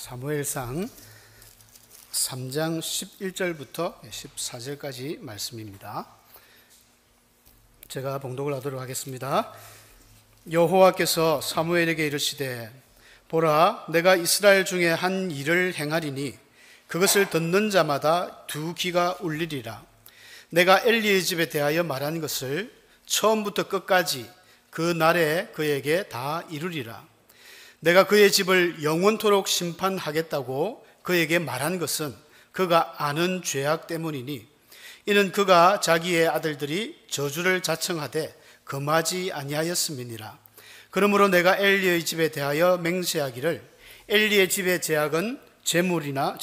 사무엘상 3장 11절부터 14절까지 말씀입니다. 제가 봉독을 하도록 하겠습니다. 여호와께서 사무엘에게 이르시되 보라, 내가 이스라엘 중에 한 일을 행하리니 그것을 듣는 자마다 두 귀가 울리리라. 내가 엘리의 집에 대하여 말한 것을 처음부터 끝까지 그 날에 그에게 다 이루리라. 내가 그의 집을 영원토록 심판하겠다고 그에게 말한 것은 그가 아는 죄악 때문이니 이는 그가 자기의 아들들이 저주를 자청하되 금하지 아니하였음이니라. 그러므로 내가 엘리의 집에 대하여 맹세하기를 엘리의 집의 죄악은 제물로나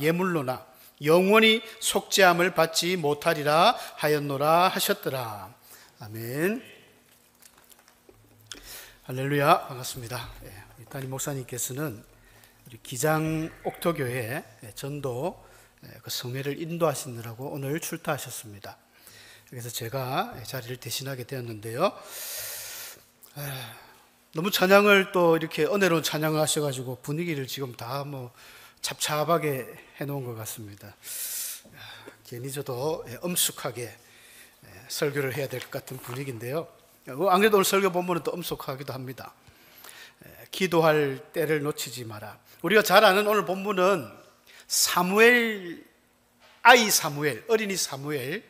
예물로나 영원히 속죄함을 받지 못하리라 하였노라 하셨더라. 아멘. 할렐루야. 반갑습니다. 담임 목사님께서는 우리 기장 옥토교회 전도 그 성회를 인도하시느라고 오늘 출타하셨습니다. 그래서 제가 자리를 대신하게 되었는데요. 너무 찬양을 또 이렇게 은혜로운 찬양을 하셔가지고 분위기를 지금 다 찹찹하게 해놓은 것 같습니다. 괜히 저도 엄숙하게 설교를 해야 될 것 같은 분위기인데요. 안 그래도 오늘 설교 본문은 또 엄숙하기도 합니다. 기도할 때를 놓치지 마라. 우리가 잘 아는 오늘 본문은 어린이 사무엘,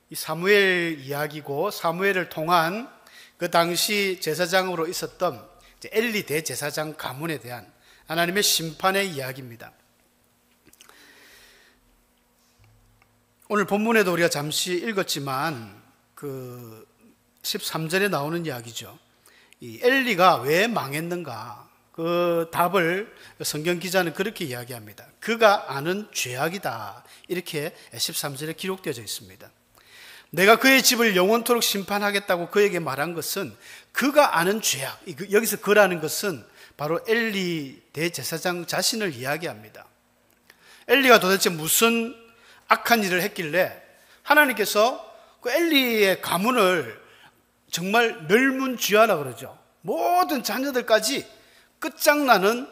이 사무엘 이야기고, 사무엘을 통한 그 당시 제사장으로 있었던 엘리 대제사장 가문에 대한 하나님의 심판의 이야기입니다. 오늘 본문에도 우리가 잠시 읽었지만 그 13절에 나오는 이야기죠. 이 엘리가 왜 망했는가? 그 답을 성경 기자는 그렇게 이야기합니다. 그가 아는 죄악이다. 이렇게 13절에 기록되어져 있습니다. 내가 그의 집을 영원토록 심판하겠다고 그에게 말한 것은 그가 아는 죄악. 여기서 그라는 것은 바로 엘리 대제사장 자신을 이야기합니다. 엘리가 도대체 무슨 악한 일을 했길래 하나님께서 그 엘리의 가문을 정말 멸문쥐하라 그러죠. 모든 자녀들까지 끝장나는,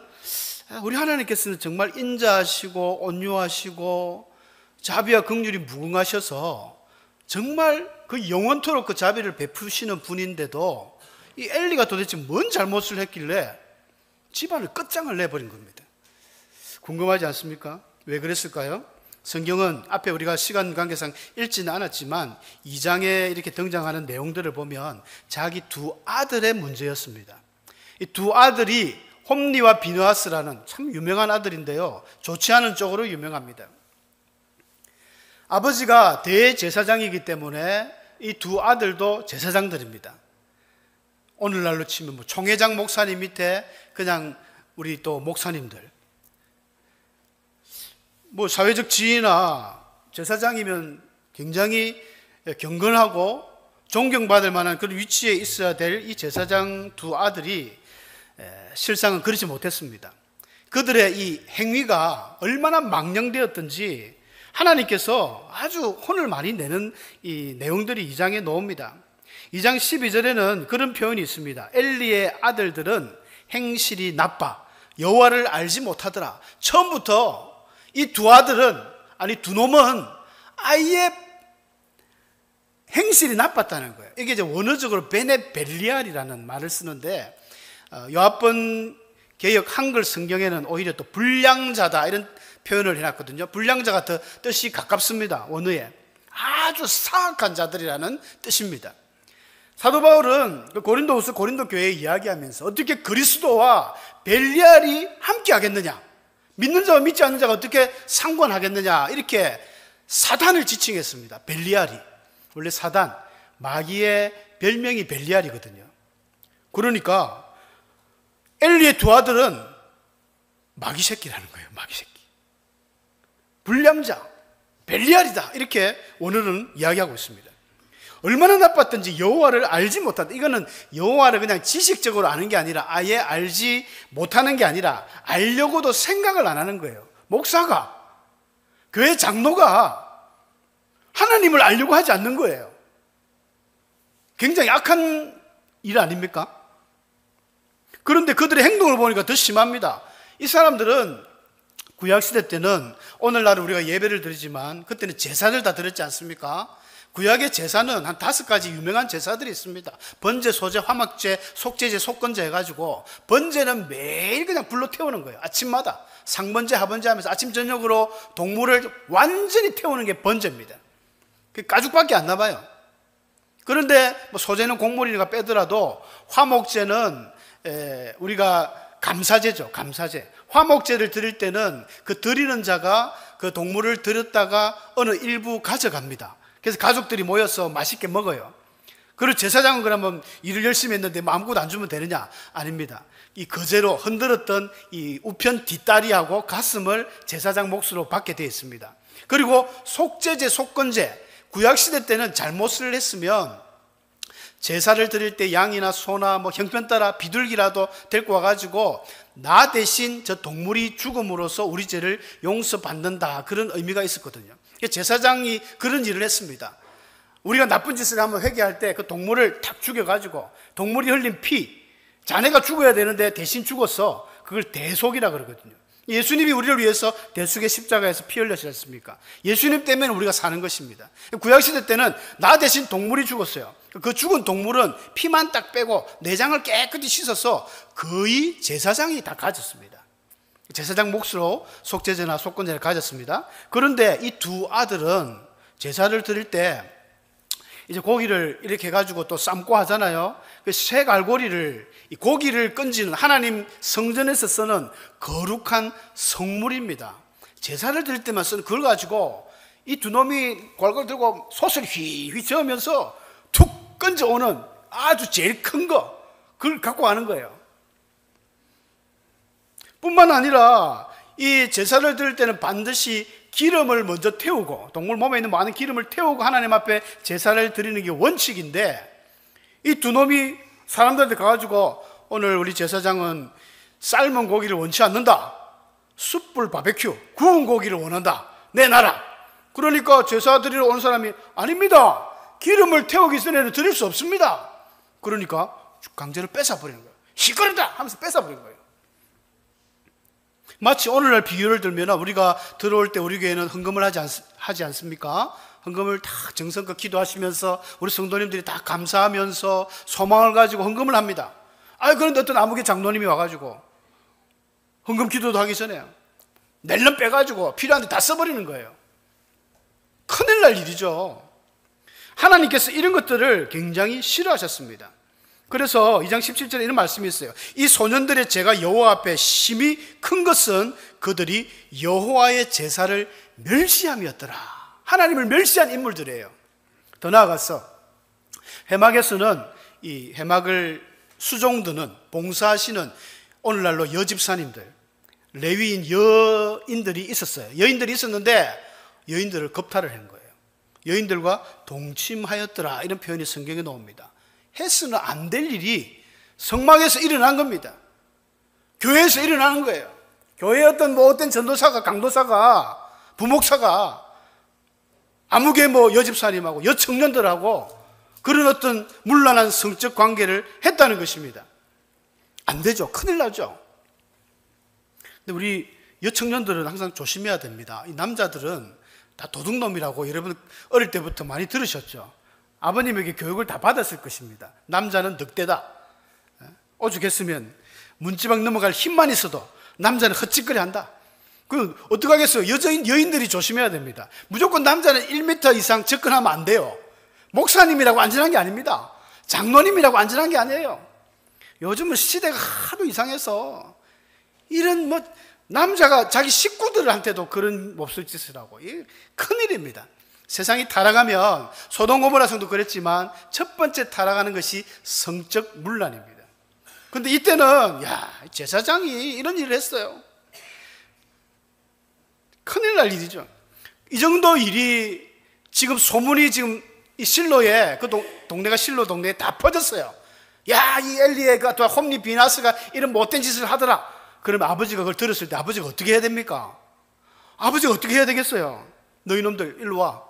우리 하나님께서는 정말 인자하시고 온유하시고 자비와 긍휼이 무궁하셔서 정말 그 영원토록 그 자비를 베푸시는 분인데도 이 엘리가 도대체 뭔 잘못을 했길래 집안을 끝장을 내버린 겁니다. 궁금하지 않습니까? 왜 그랬을까요? 성경은 앞에 우리가 시간 관계상 읽지는 않았지만 2장에 이렇게 등장하는 내용들을 보면 자기 두 아들의 문제였습니다. 이 두 아들이 홈리와 비느하스라는 참 유명한 아들인데요, 좋지 않은 쪽으로 유명합니다. 아버지가 대제사장이기 때문에 이 두 아들도 제사장들입니다. 오늘날로 치면 총회장 목사님 밑에 그냥 우리 또 목사님들, 사회적 지위나 제사장이면 굉장히 경건하고 존경받을 만한 그런 위치에 있어야 될 이 제사장 두 아들이 실상은 그렇지 못했습니다. 그들의 이 행위가 얼마나 망령되었던지 하나님께서 아주 혼을 많이 내는 이 내용들이 2장에 나옵니다. 2장 12절에는 그런 표현이 있습니다. 엘리의 아들들은 행실이 나빠 여호와를 알지 못하더라. 처음부터 이 두 아들은, 두 놈은 아예 행실이 나빴다는 거예요. 이게 이제 원어적으로 베네벨리알이라는 말을 쓰는데, 요한번 개역 한글 성경에는 오히려 또 불량자다 이런 표현을 해놨거든요. 불량자가 더 뜻이 가깝습니다. 원어에 아주 사악한 자들이라는 뜻입니다. 사도 바울은 고린도후서 고린도 교회에 이야기하면서 어떻게 그리스도와 벨리알이 함께 하겠느냐, 믿는 자와 믿지 않는 자가 어떻게 상관하겠느냐, 이렇게 사단을 지칭했습니다. 벨리알이, 원래 사단, 마귀의 별명이 벨리알이거든요. 그러니까 엘리의 두 아들은 마귀 새끼라는 거예요. 마귀 새끼, 불량자, 벨리알이다, 이렇게 원어는 이야기하고 있습니다. 얼마나 나빴던지 여호와를 알지 못한다. 이거는 여호와를 그냥 지식적으로 아는 게 아니라, 아예 알지 못하는 게 아니라 알려고도 생각을 안 하는 거예요. 목사가, 교회 장로가 하나님을 알려고 하지 않는 거예요. 굉장히 악한 일 아닙니까? 그런데 그들의 행동을 보니까 더 심합니다. 이 사람들은 구약시대 때는 오늘날은 우리가 예배를 드리지만 그때는 제사를 다 드렸지 않습니까? 구약의 제사는 한 5가지 유명한 제사들이 있습니다. 번제, 소제, 화막제, 속제제, 속건제 해가지고 번제는 매일 그냥 불로 태우는 거예요. 아침마다 상번제, 하번제 하면서 아침 저녁으로 동물을 완전히 태우는 게 번제입니다. 그 가죽밖에 안 남아요. 그런데 뭐 소제는 곡물이니까 빼더라도 화목제는 우리가 감사제죠. 감사제. 화목제를 드릴 때는 그 드리는 자가 그 동물을 드렸다가 어느 일부 가져갑니다. 그래서 가족들이 모여서 맛있게 먹어요. 그리고 제사장은 그러면 일을 열심히 했는데 뭐 아무것도 안 주면 되느냐? 아닙니다. 이 거제로 흔들었던 이 우편 뒷다리하고 가슴을 제사장 몫으로 받게 되어 있습니다. 그리고 속제제, 속건제. 구약시대 때는 잘못을 했으면 제사를 드릴 때 양이나 소나 뭐 형편 따라 비둘기라도 데리고 와가지고 나 대신 저 동물이 죽음으로써 우리 죄를 용서받는다, 그런 의미가 있었거든요. 제사장이 그런 일을 했습니다. 우리가 나쁜 짓을 하면 회개할 때 그 동물을 탁 죽여가지고 동물이 흘린 피, 자네가 죽어야 되는데 대신 죽었어, 그걸 대속이라 그러거든요. 예수님이 우리를 위해서 대속의 십자가에서 피 흘리셨습니까? 예수님 때문에 우리가 사는 것입니다. 구약시대 때는 나 대신 동물이 죽었어요. 그 죽은 동물은 피만 딱 빼고 내장을 깨끗이 씻어서 거의 제사장이 다 가졌습니다. 제사장 몫으로 속제제나 속건제를 가졌습니다. 그런데 이 두 아들은 제사를 드릴 때 이제 고기를 이렇게 해가지고 또 삶고 하잖아요. 그 쇠갈고리를, 이 고기를 건지는 하나님 성전에서 쓰는 거룩한 성물입니다. 제사를 드릴 때만 쓰는 그걸 가지고 이 두 놈이 골골 들고 솥을 휘휘 저으면서 툭 건져오는 아주 제일 큰 거, 그걸 갖고 가는 거예요. 뿐만 아니라 이 제사를 드릴 때는 반드시 기름을 먼저 태우고, 동물 몸에 있는 많은 기름을 태우고 하나님 앞에 제사를 드리는 게 원칙인데, 이 두 놈이 사람들한테 가가지고 오늘 우리 제사장은 삶은 고기를 원치 않는다, 숯불 바베큐 구운 고기를 원한다, 내놔라. 그러니까 제사 드리러 온 사람이 아닙니다, 기름을 태우기 전에는 드릴 수 없습니다. 그러니까 강제로 뺏어버리는 거예요. 시끄럽다 하면서 뺏어버리는 거예요. 마치 오늘날 비유를 들면 우리가 들어올 때 우리 교회는 헌금을 하지 않습니까? 헌금을 다 정성껏 기도하시면서 우리 성도님들이 다 감사하면서 소망을 가지고 헌금을 합니다. 그런데 어떤 아무개 장로님이 와가지고 헌금 기도도 하기 전에 낼름 빼가지고 필요한데 다 써버리는 거예요. 큰일 날 일이죠. 하나님께서 이런 것들을 굉장히 싫어하셨습니다. 그래서 2장 17절에 이런 말씀이 있어요. 이 소년들의 죄가 여호와 앞에 심히 큰 것은 그들이 여호와의 제사를 멸시함이었더라. 하나님을 멸시한 인물들이에요. 더 나아가서 해막에서는 이 해막을 수종드는, 봉사하시는 오늘날로 여집사님들, 레위인 여인들이 있었어요. 여인들이 있었는데 여인들을 겁탈을 한 거예요. 여인들과 동침하였더라, 이런 표현이 성경에 나옵니다. 해서는 안 될 일이 성막에서 일어난 겁니다. 교회에서 일어나는 거예요. 교회의 어떤 전도사가, 강도사가, 부목사가 아무개 여집사님하고 여청년들하고 그런 어떤 문란한 성적 관계를 했다는 것입니다. 안 되죠. 큰일 나죠. 근데 우리 여청년들은 항상 조심해야 됩니다. 이 남자들은 다 도둑놈이라고 여러분 어릴 때부터 많이 들으셨죠. 아버님에게 교육을 다 받았을 것입니다. 남자는 늑대다. 오죽했으면 문지방 넘어갈 힘만 있어도 남자는 헛짓거리 한다. 그 어떡하겠어요? 여인들이 조심해야 됩니다. 무조건 남자는 1m 이상 접근하면 안 돼요. 목사님이라고 안전한 게 아닙니다. 장로님이라고 안전한 게 아니에요. 요즘은 시대가 하도 이상해서 이런 남자가 자기 식구들한테도 그런 몹쓸 짓을 하고, 이게 큰일입니다. 세상이 타락하면 소돔 고모라 성도 그랬지만 첫 번째 타락하는 것이 성적 문란입니다. 그런데 이때는 제사장이 이런 일을 했어요. 큰일 날 일이죠. 이 정도 일이 지금 소문이 지금 이 실로에, 그 동네가 실로 동네에 다 퍼졌어요. 이 엘리의 그 홈리 비나스가 이런 못된 짓을 하더라. 그러면 아버지가 그걸 들었을 때 아버지가 어떻게 해야 됩니까? 아버지가 어떻게 해야 되겠어요? 너희 놈들 일로 와.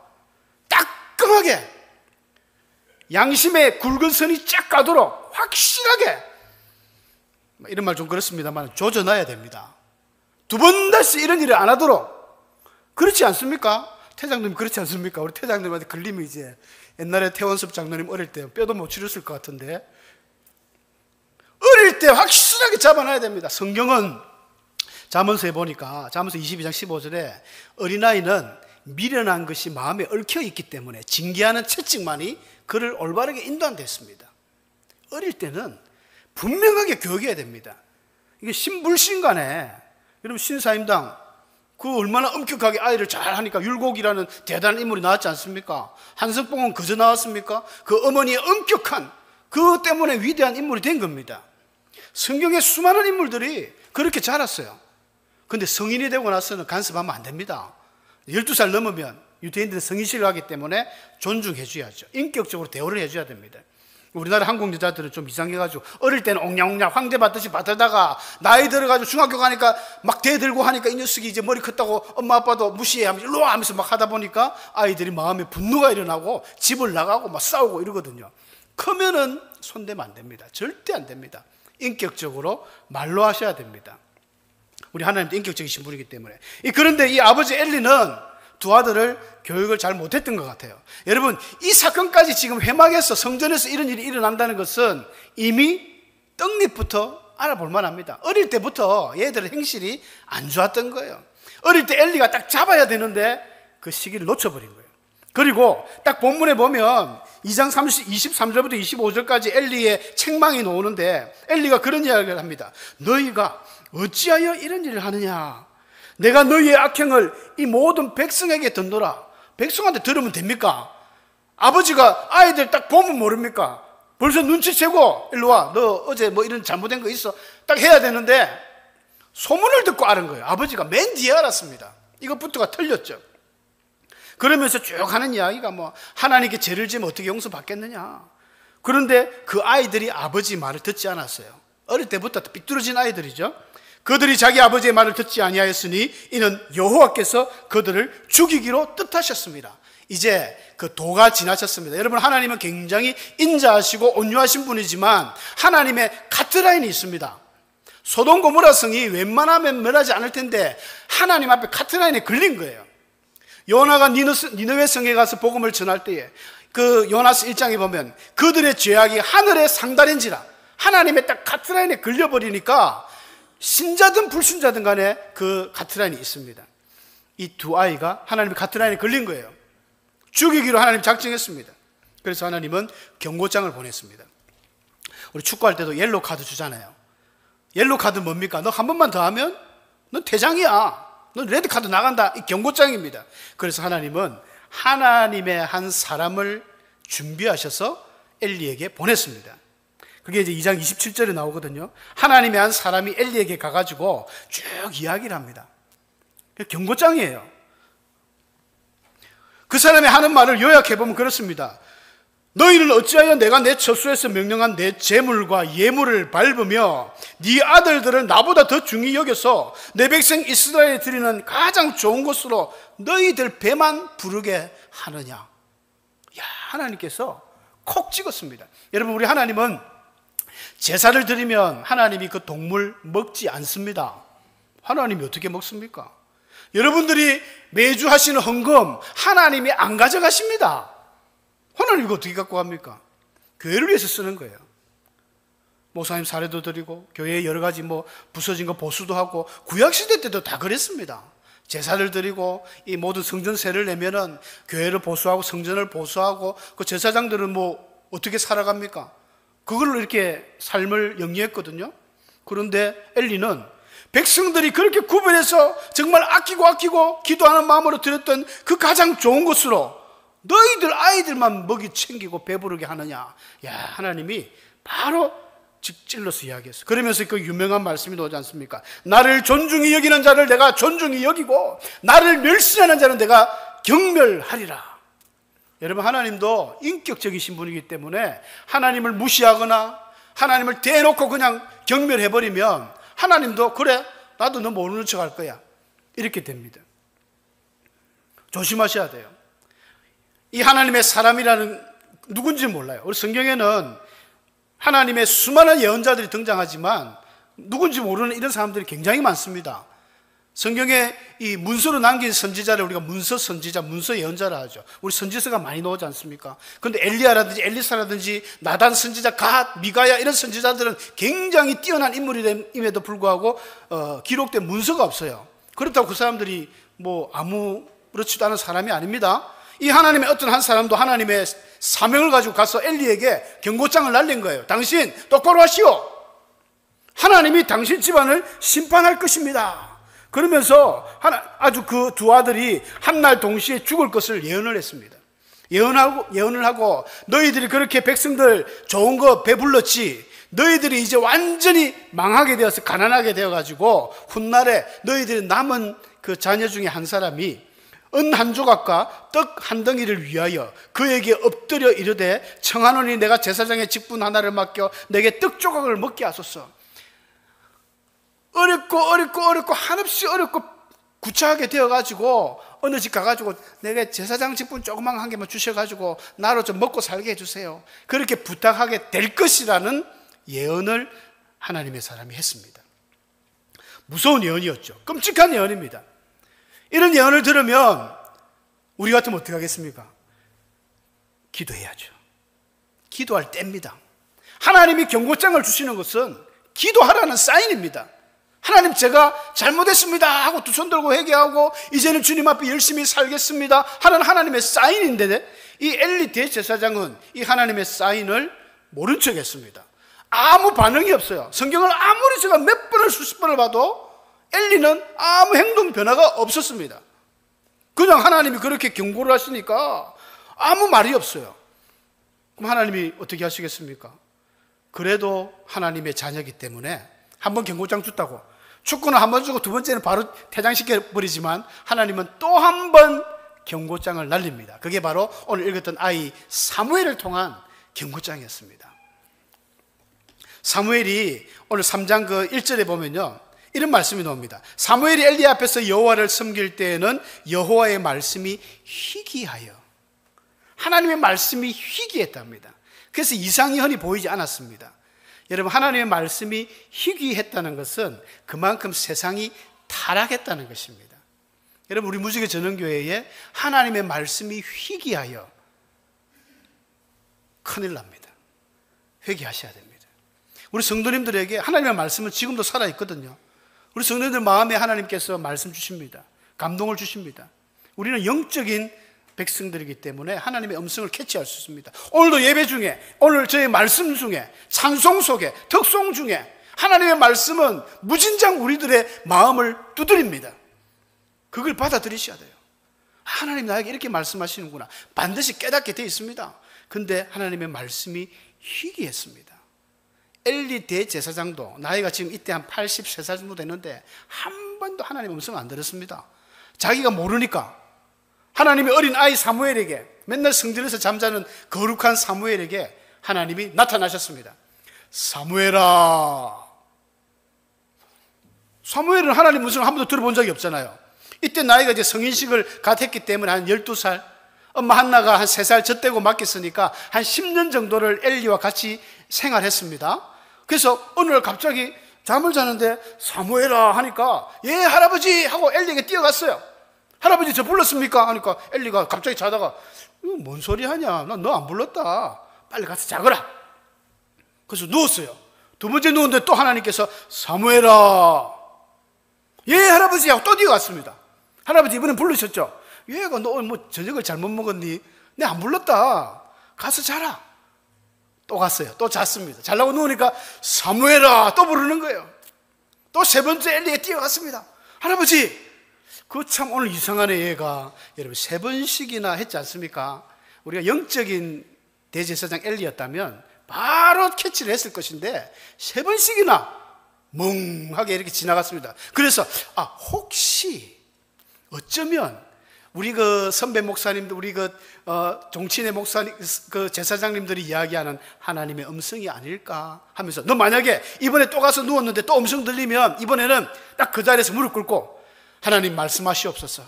따끔하게 양심의 굵은 선이 쫙 가도록 확실하게, 이런 말 좀 그렇습니다만 조져놔야 됩니다. 두 번 다시 이런 일을 안 하도록. 그렇지 않습니까? 태장님 그렇지 않습니까? 우리 태장님한테 걸리면 이제 옛날에 태원섭 장로님 어릴 때 뼈도 못 치렀을 것 같은데, 어릴 때 확실하게 잡아놔야 됩니다. 성경은 잠언서에 보니까 잠언서 22장 15절에 어린아이는 미련한 것이 마음에 얽혀 있기 때문에 징계하는 채찍만이 그를 올바르게 인도한다 했습니다. 어릴 때는 분명하게 교육해야 됩니다. 이게 신불신간에, 여러분 신사임당 그 얼마나 엄격하게 아이를 잘 하니까 율곡이라는 대단한 인물이 나왔지 않습니까? 한석봉은 그저 나왔습니까? 그 어머니의 엄격한 그것 때문에 위대한 인물이 된 겁니다. 성경의 수많은 인물들이 그렇게 자랐어요. 근데 성인이 되고 나서는 간섭하면 안 됩니다. 12살 넘으면 유대인들은 성인식을 하기 때문에 존중해 줘야죠. 인격적으로 대우를 해줘야 됩니다. 우리나라 한국 여자들은 좀 이상해가지고 어릴 때는 옹냥옹냥 황대받듯이 받들다가 나이 들어가지고 중학교 가니까 막 대들고 하니까 이 녀석이 이제 머리 컸다고 엄마 아빠도 무시해 하면서 일로 와 하면서 막 하다 보니까 아이들이 마음에 분노가 일어나고 집을 나가고 막 싸우고 이러거든요. 크면은 손대면 안 됩니다. 절대 안 됩니다. 인격적으로 말로 하셔야 됩니다. 우리 하나님도 인격적이신 분이기 때문에. 그런데 이 아버지 엘리는 두 아들을 교육을 잘 못했던 것 같아요. 여러분, 이 사건까지 지금 회막에서 성전에서 이런 일이 일어난다는 것은 이미 떡잎부터 알아볼 만합니다. 어릴 때부터 얘들의 행실이 안 좋았던 거예요. 어릴 때 엘리가 딱 잡아야 되는데 그 시기를 놓쳐버린 거예요. 그리고 딱 본문에 보면 2장 23절부터 25절까지 엘리의 책망이 나오는데 엘리가 그런 이야기를 합니다. 너희가 어찌하여 이런 일을 하느냐? 내가 너희의 악행을 이 모든 백성에게 던노라. 백성한테 들으면 됩니까? 아버지가 아이들 딱 보면 모릅니까? 벌써 눈치채고 일로 와. 너 어제 뭐 이런 잘못된 거 있어? 딱 해야 되는데 소문을 듣고 아는 거예요. 아버지가 맨 뒤에 알았습니다. 이것부터가 틀렸죠. 그러면서 쭉 하는 이야기가 뭐 하나님께 죄를 지면 어떻게 용서받겠느냐. 그런데 그 아이들이 아버지 말을 듣지 않았어요. 어릴 때부터 삐뚤어진 아이들이죠. 그들이 자기 아버지의 말을 듣지 아니하였으니 이는 여호와께서 그들을 죽이기로 뜻하셨습니다. 이제 그 도가 지나쳤습니다. 여러분, 하나님은 굉장히 인자하시고 온유하신 분이지만 하나님의 카트라인이 있습니다. 소돔 고모라 성이 웬만하면 멸하지 않을 텐데 하나님 앞에 카트라인에 걸린 거예요. 요나가 니느웨 성에 가서 복음을 전할 때에 그 요나스 1장에 보면 그들의 죄악이 하늘에 상달인지라, 하나님의 딱 카트라인에 걸려버리니까 신자든 불신자든 간에 그 카트라인이 있습니다. 이 두 아이가 하나님의 카트라인에 걸린 거예요. 죽이기로 하나님 작정했습니다. 그래서 하나님은 경고장을 보냈습니다. 우리 축구할 때도 옐로우 카드 주잖아요. 옐로우 카드 뭡니까? 너 한 번만 더 하면 넌 퇴장이야. 넌 레드 카드 나간다. 이 경고장입니다. 그래서 하나님은 하나님의 한 사람을 준비하셔서 엘리에게 보냈습니다. 그게 이제 2장 27절에 나오거든요. 하나님의 한 사람이 엘리에게 가가지고 쭉 이야기를 합니다. 경고장이에요. 그 사람이 하는 말을 요약해보면 그렇습니다. 너희는 어찌하여 내가 내 처소에서 명령한 내 재물과 예물을 밟으며 네 아들들을 나보다 더 중히 여겨서 내 백성 이스라엘에 드리는 가장 좋은 것으로 너희들 배만 부르게 하느냐. 야, 하나님께서 콕 찍었습니다. 여러분, 우리 하나님은 제사를 드리면 하나님이 그 동물 먹지 않습니다. 하나님이 어떻게 먹습니까? 여러분들이 매주 하시는 헌금 하나님이 안 가져가십니다. 하나님 이거 어떻게 갖고 갑니까? 교회를 위해서 쓰는 거예요. 목사님 사례도 드리고 교회에 여러 가지 뭐 부서진 거 보수도 하고, 구약시대 때도 다 그랬습니다. 제사를 드리고 이 모든 성전세를 내면은 교회를 보수하고 성전을 보수하고, 그 제사장들은 뭐 어떻게 살아갑니까? 그걸로 이렇게 삶을 영위했거든요. 그런데 엘리는 백성들이 그렇게 구별해서 정말 아끼고 기도하는 마음으로 드렸던 그 가장 좋은 것으로 너희들 아이들만 먹이 챙기고 배부르게 하느냐. 야, 하나님이 바로 직질러서 이야기했어요. 그러면서 그 유명한 말씀이 나오지 않습니까? 나를 존중히 여기는 자를 내가 존중히 여기고 나를 멸시하는 자는 내가 경멸하리라. 여러분, 하나님도 인격적이신 분이기 때문에 하나님을 무시하거나 하나님을 대놓고 그냥 경멸해버리면 하나님도 그래, 나도 너 모르는 척 할 거야, 이렇게 됩니다. 조심하셔야 돼요. 이 하나님의 사람이라는 누군지 몰라요. 우리 성경에는 하나님의 수많은 예언자들이 등장하지만 누군지 모르는 이런 사람들이 굉장히 많습니다. 성경에 이 문서로 남긴 선지자를 우리가 문서 선지자, 문서 예언자라 하죠. 우리 선지서가 많이 나오지 않습니까? 그런데 엘리야라든지 엘리사라든지 나단 선지자, 갓, 미가야 이런 선지자들은 굉장히 뛰어난 인물임에도 불구하고 기록된 문서가 없어요. 그렇다고 그 사람들이 뭐 아무렇지도 않은 사람이 아닙니다. 이 하나님의 어떤 한 사람도 하나님의 사명을 가지고 가서 엘리에게 경고장을 날린 거예요. 당신 똑바로 하시오. 하나님이 당신 집안을 심판할 것입니다. 그러면서 아주 그 두 아들이 한날 동시에 죽을 것을 예언을 했습니다. 예언을 하고 너희들이 그렇게 백성들 좋은 거 배불렀지, 너희들이 이제 완전히 망하게 되어서 가난하게 되어가지고 훗날에 너희들이 남은 그 자녀 중에 한 사람이 은 한 조각과 떡 한 덩이를 위하여 그에게 엎드려 이르되 청하노니 내가 제사장의 직분 하나를 맡겨 내게 떡 조각을 먹게 하소서. 어렵고 한없이 어렵고 구차하게 되어가지고 어느 집 가가지고 내가 제사장 직분 조그만 한 개만 주셔가지고 나로 좀 먹고 살게 해주세요. 그렇게 부탁하게 될 것이라는 예언을 하나님의 사람이 했습니다. 무서운 예언이었죠. 끔찍한 예언입니다. 이런 예언을 들으면 우리 같으면 어떻게 하겠습니까? 기도해야죠. 기도할 때입니다. 하나님이 경고장을 주시는 것은 기도하라는 사인입니다. 하나님, 제가 잘못했습니다 하고 두 손 들고 회개하고 이제는 주님 앞에 열심히 살겠습니다 하는 하나님의 사인인데, 이 엘리 대제사장은 이 하나님의 사인을 모른 척 했습니다. 아무 반응이 없어요. 성경을 아무리 제가 몇 번을 수십 번을 봐도 엘리는 아무 행동 변화가 없었습니다. 그냥 하나님이 그렇게 경고를 하시니까 아무 말이 없어요. 그럼 하나님이 어떻게 하시겠습니까? 그래도 하나님의 자녀이기 때문에 한 번 경고장 줬다고, 축구는 한 번 주고 두 번째는 바로 퇴장시켜버리지만 하나님은 또 한 번 경고장을 날립니다. 그게 바로 오늘 읽었던 아이 사무엘을 통한 경고장이었습니다. 사무엘이 오늘 3장 그 1절에 보면요, 이런 말씀이 나옵니다. 사무엘이 엘리 앞에서 여호와를 섬길 때에는 여호와의 말씀이 희귀하여, 하나님의 말씀이 희귀했답니다. 그래서 이상이 흔히 보이지 않았습니다. 여러분, 하나님의 말씀이 희귀했다는 것은 그만큼 세상이 타락했다는 것입니다. 여러분, 우리 무지개 전원교회에 하나님의 말씀이 희귀하여 큰일 납니다. 회개하셔야 됩니다. 우리 성도님들에게 하나님의 말씀은 지금도 살아있거든요. 우리 성도님들 마음에 하나님께서 말씀 주십니다. 감동을 주십니다. 우리는 영적인 백성들이기 때문에 하나님의 음성을 캐치할 수 있습니다. 오늘도 예배 중에, 오늘 저의 말씀 중에, 찬송 속에, 특송 중에 하나님의 말씀은 무진장 우리들의 마음을 두드립니다. 그걸 받아들이셔야 돼요. 하나님 나에게 이렇게 말씀하시는구나, 반드시 깨닫게 되어 있습니다. 그런데 하나님의 말씀이 희귀했습니다. 엘리 대제사장도 나이가 지금 이때 한 83살 정도 됐는데 한 번도 하나님의 음성을 안 들었습니다. 자기가 모르니까 하나님이 어린 아이 사무엘에게, 맨날 성전에서 잠자는 거룩한 사무엘에게 하나님이 나타나셨습니다. 사무엘아. 사무엘은 하나님 음성을 한 번도 들어본 적이 없잖아요. 이때 나이가 이제 성인식을 갓 했기 때문에 한 12살, 엄마 한나가 한 3살 젖대고 맡겼으니까 한 10년 정도를 엘리와 같이 생활했습니다. 그래서 어느 날 갑자기 잠을 자는데 사무엘아 하니까 예 할아버지 하고 엘리에게 뛰어갔어요. 할아버지 저 불렀습니까? 하니까 엘리가 갑자기 자다가 뭔 소리 하냐, 난 너 안 불렀다, 빨리 가서 자거라. 그래서 누웠어요. 두 번째 누웠는데 또 하나님께서 사무엘아. 예 할아버지 하고 또 뛰어갔습니다. 할아버지 이번엔 부르셨죠? 얘가 너 뭐 저녁을 잘못 먹었니? 내 안 불렀다, 가서 자라. 또 갔어요. 또 잤습니다. 자려고 누우니까 사무엘아 또 부르는 거예요. 또 세 번째 엘리에 뛰어갔습니다. 할아버지, 그 참 오늘 이상하네 얘가. 여러분, 3번씩이나 했지 않습니까? 우리가 영적인 대제사장 엘리였다면 바로 캐치를 했을 것인데 3번씩이나 멍하게 이렇게 지나갔습니다. 그래서 혹시 어쩌면 우리 그 선배 목사님들, 우리 그 종친의 목사님, 그 제사장님들이 이야기하는 하나님의 음성이 아닐까 하면서, 너 만약에 이번에 또 가서 누웠는데 또 음성 들리면 이번에는 딱 그 자리에서 무릎 꿇고 하나님 말씀하시옵소서,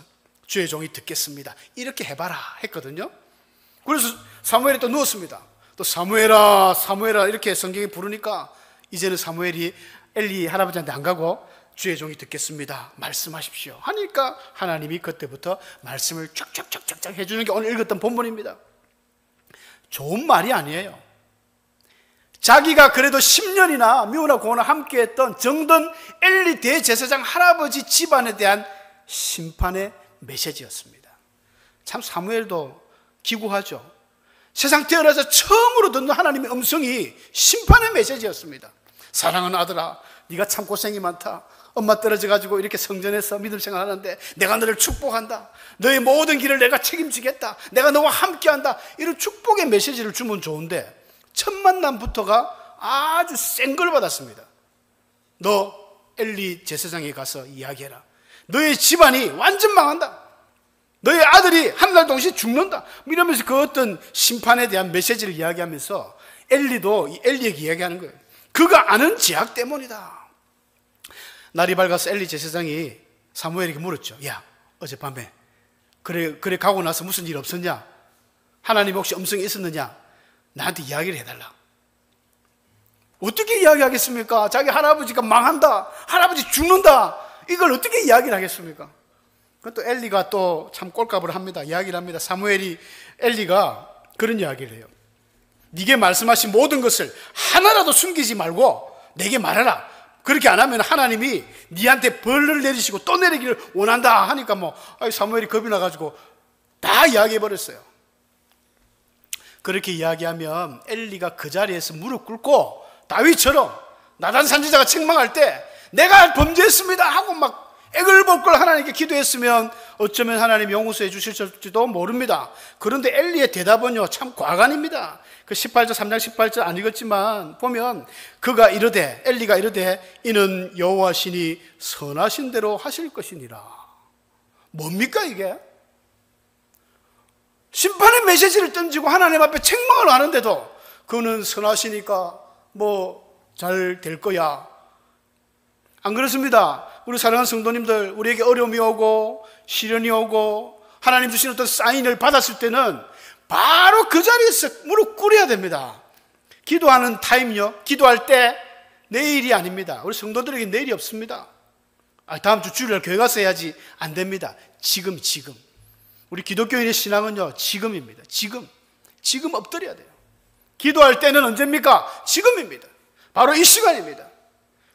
주의 종이 듣겠습니다, 이렇게 해봐라 했거든요. 그래서 사무엘이 또 누웠습니다. 또 사무엘아 사무엘아 이렇게 성경이 부르니까 이제는 사무엘이 엘리 할아버지한테 안 가고 주의 종이 듣겠습니다. 말씀하십시오. 하니까 하나님이 그때부터 말씀을 쫙쫙쫙쫙 해주는 게 오늘 읽었던 본문입니다. 좋은 말이 아니에요. 자기가 그래도 10년이나 미우나 고우나 함께했던 정든 엘리 대제사장 할아버지 집안에 대한 심판의 메시지였습니다. 참 사무엘도 기구하죠. 세상 태어나서 처음으로 듣는 하나님의 음성이 심판의 메시지였습니다. 사랑하는 아들아, 네가 참 고생이 많다. 엄마 떨어져가지고 이렇게 성전에서 믿음 생활하는데 내가 너를 축복한다. 너의 모든 길을 내가 책임지겠다. 내가 너와 함께한다. 이런 축복의 메시지를 주면 좋은데 첫 만남부터가 아주 센 걸 받았습니다. 너 엘리 제사장에 가서 이야기해라. 너의 집안이 완전 망한다. 너의 아들이 한 달 동시에 죽는다. 이러면서 그 어떤 심판에 대한 메시지를 이야기하면서 엘리도 엘리에게 이야기하는 거예요. 그가 아는 죄악 때문이다. 날이 밝아서 엘리 제사장이 사무엘에게 물었죠. 야, 어젯밤에 그래 가고 나서 무슨 일 없었냐? 하나님 혹시 음성이 있었느냐? 나한테 이야기를 해달라. 어떻게 이야기하겠습니까? 자기 할아버지가 망한다. 할아버지 죽는다. 이걸 어떻게 이야기를 하겠습니까? 또 엘리가 또 참 꼴값을 합니다. 이야기를 합니다. 엘리가 그런 이야기를 해요. 네게 말씀하신 모든 것을 하나라도 숨기지 말고 내게 말해라. 그렇게 안 하면 하나님이 네한테 벌을 내리시고 또 내리기를 원한다 하니까 사무엘이 겁이 나가지고 다 이야기해 버렸어요. 그렇게 이야기하면 엘리가 그 자리에서 무릎 꿇고 다윗처럼 나단 선지자가 책망할 때 내가 범죄했습니다 하고 막 애걸복걸 하나님께 기도했으면 어쩌면 하나님 용서해 주실지도 모릅니다. 그런데 엘리의 대답은요 참 과간입니다. 그 18절 3장 18절 안 읽었지만 보면 엘리가 이르되 이는 여호와 신이 선하신 대로 하실 것이니라. 뭡니까 이게? 심판의 메시지를 던지고 하나님 앞에 책망을 하는데도 그는 선하시니까 잘 될 거야. 안 그렇습니다. 우리 사랑하는 성도님들, 우리에게 어려움이 오고 시련이 오고 하나님 주신 어떤 사인을 받았을 때는 바로 그 자리에서 무릎 꿇어야 됩니다. 기도하는 타임요, 기도할 때 내일이 아닙니다. 우리 성도들에게 내일이 없습니다. 다음 주 주일날 교회 가서 해야지. 안 됩니다. 지금 우리 기독교인의 신앙은요 지금입니다. 지금 엎드려야 돼요. 기도할 때는 언제입니까? 지금입니다. 바로 이 시간입니다.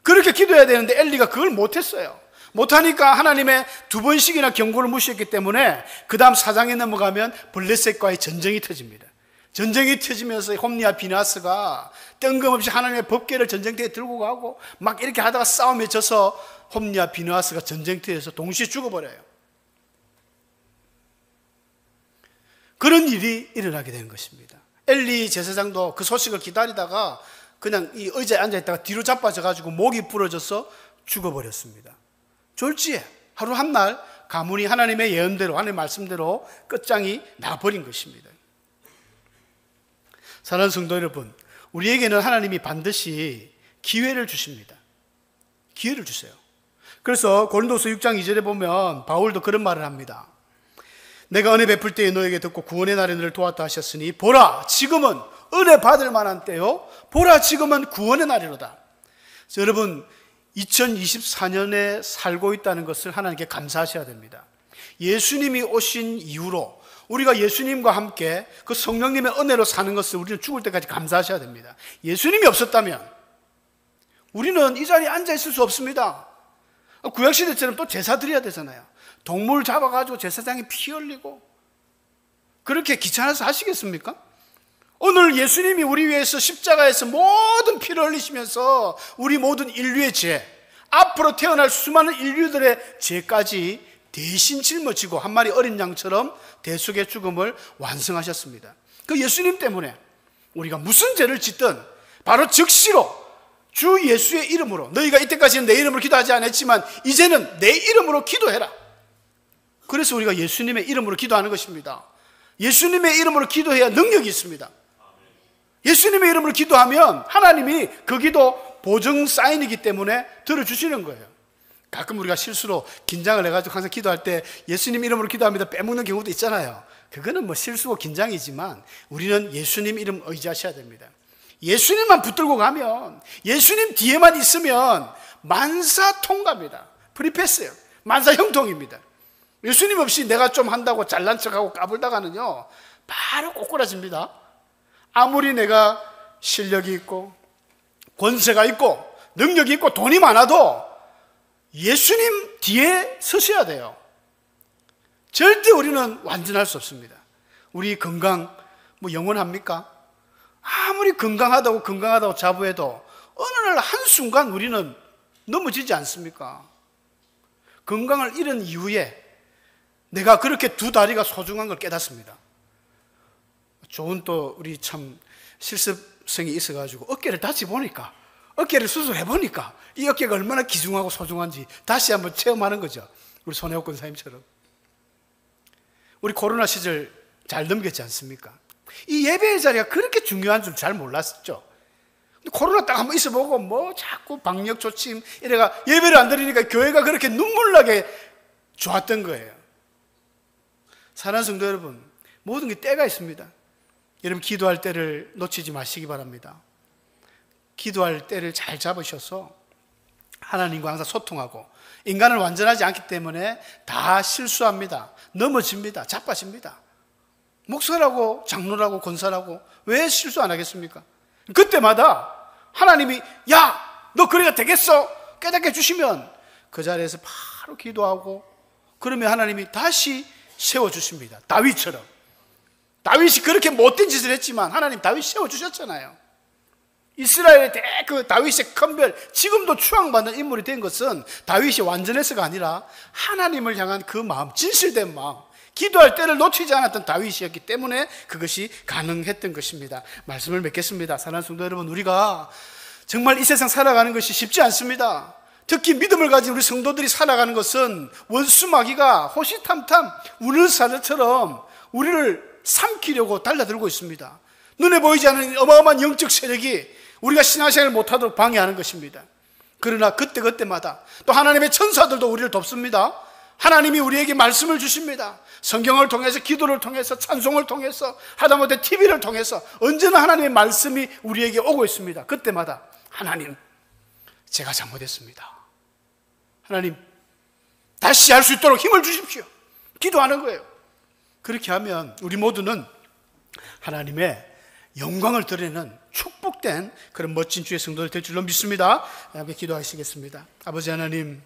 그렇게 기도해야 되는데 엘리가 그걸 못했어요. 못하니까 하나님의 2번씩이나 경고를 무시했기 때문에 그 다음 4장에 넘어가면 블레셋과의 전쟁이 터집니다. 전쟁이 터지면서 홈리와 비나스가 뜬금없이 하나님의 법궤를 전쟁터에 들고 가고 막 이렇게 하다가 싸움에 져서 홈리와 비나스가 전쟁터에서 동시에 죽어버려요. 그런 일이 일어나게 되는 것입니다. 엘리 제사장도 그 소식을 기다리다가 그냥 이 의자에 앉아있다가 뒤로 자빠져가지고 목이 부러져서 죽어버렸습니다. 졸지에 하루 한날 가문이 하나님의 예언대로, 하나님의 말씀대로 끝장이 나버린 것입니다. 사랑하는 성도 여러분, 우리에게는 하나님이 반드시 기회를 주십니다. 기회를 주세요. 그래서 고린도서 6장 2절에 보면 바울도 그런 말을 합니다. 내가 은혜 베풀 때에 너에게 듣고 구원의 날에 너를 도왔다 하셨으니 보라 지금은 은혜 받을 만한 때요 보라 지금은 구원의 날이로다. 여러분 2024년에 살고 있다는 것을 하나님께 감사하셔야 됩니다. 예수님이 오신 이후로 우리가 예수님과 함께 그 성령님의 은혜로 사는 것을 우리는 죽을 때까지 감사하셔야 됩니다. 예수님이 없었다면 우리는 이 자리에 앉아 있을 수 없습니다. 구약시대처럼 또 제사 드려야 되잖아요. 동물 잡아가지고 제사장이 피 흘리고 그렇게 귀찮아서 하시겠습니까? 오늘 예수님이 우리 위해서 십자가에서 모든 피를 흘리시면서 우리 모든 인류의 죄, 앞으로 태어날 수많은 인류들의 죄까지 대신 짊어지고 한 마리 어린 양처럼 대속의 죽음을 완성하셨습니다. 그 예수님 때문에 우리가 무슨 죄를 짓든 바로 즉시로 주 예수의 이름으로, 너희가 이때까지는 내 이름으로 기도하지 않았지만 이제는 내 이름으로 기도해라. 그래서 우리가 예수님의 이름으로 기도하는 것입니다. 예수님의 이름으로 기도해야 능력이 있습니다. 예수님의 이름으로 기도하면 하나님이 그 기도 보증 사인이기 때문에 들어주시는 거예요. 가끔 우리가 실수로 긴장을 해가지고 항상 기도할 때 예수님 이름으로 기도합니다 빼먹는 경우도 있잖아요. 그거는 실수고 긴장이지만 우리는 예수님 이름 의지하셔야 됩니다. 예수님만 붙들고 가면, 예수님 뒤에만 있으면 만사통가입니다. 프리패스예요. 만사형통입니다. 예수님 없이 내가 좀 한다고 잘난 척하고 까불다가는요 바로 꼬꾸라집니다. 아무리 내가 실력이 있고 권세가 있고 능력이 있고 돈이 많아도 예수님 뒤에 서셔야 돼요. 절대 우리는 완전할 수 없습니다. 우리 건강 뭐 영원합니까? 아무리 건강하다고 자부해도 어느 날 한순간 우리는 넘어지지 않습니까? 건강을 잃은 이후에 내가 그렇게 두 다리가 소중한 걸 깨닫습니다. 좋은 또 우리 참 실습생이 있어가지고 어깨를 다시 보니까, 어깨를 수술해 보니까 이 어깨가 얼마나 귀중하고 소중한지 다시 한번 체험하는 거죠. 우리 손혜옥 권사님처럼. 우리 코로나 시절 잘 넘겼지 않습니까? 이 예배의 자리가 그렇게 중요한 줄 잘 몰랐었죠. 근데 코로나 딱 한번 있어보고 뭐 자꾸 방역 조치 이래가 예배를 안 드리니까 교회가 그렇게 눈물나게 좋았던 거예요. 사랑하는 성도 여러분, 모든 게 때가 있습니다. 여러분 기도할 때를 놓치지 마시기 바랍니다. 기도할 때를 잘 잡으셔서 하나님과 항상 소통하고, 인간은 완전하지 않기 때문에 다 실수합니다. 넘어집니다. 자빠집니다. 목사라고 장로라고 권사라고 왜 실수 안 하겠습니까? 그때마다 하나님이 야 너 그래야 되겠어 깨닫게 해주시면 그 자리에서 바로 기도하고, 그러면 하나님이 다시 세워주십니다. 다윗처럼. 다윗이 그렇게 못된 짓을 했지만 하나님 다윗 세워주셨잖아요. 이스라엘의 그 다윗의 큰별, 지금도 추앙받는 인물이 된 것은 다윗이 완전해서가 아니라 하나님을 향한 그 마음, 진실된 마음, 기도할 때를 놓치지 않았던 다윗이었기 때문에 그것이 가능했던 것입니다. 말씀을 맺겠습니다. 사랑하는 성도 여러분, 우리가 정말 이 세상 살아가는 것이 쉽지 않습니다. 특히 믿음을 가진 우리 성도들이 살아가는 것은 원수 마귀가 호시탐탐 우는 사자처럼 우리를 삼키려고 달려들고 있습니다. 눈에 보이지 않는 어마어마한 영적 세력이 우리가 신앙생활을 못하도록 방해하는 것입니다. 그러나 그때마다 또 하나님의 천사들도 우리를 돕습니다. 하나님이 우리에게 말씀을 주십니다. 성경을 통해서, 기도를 통해서, 찬송을 통해서, 하다못해 TV를 통해서 언제나 하나님의 말씀이 우리에게 오고 있습니다. 그때마다 하나님, 제가 잘못했습니다. 하나님, 다시 할 수 있도록 힘을 주십시오. 기도하는 거예요. 그렇게 하면 우리 모두는 하나님의 영광을 드리는 축복된 그런 멋진 주의 성도들 될 줄로 믿습니다. 함께 기도하시겠습니다. 아버지 하나님,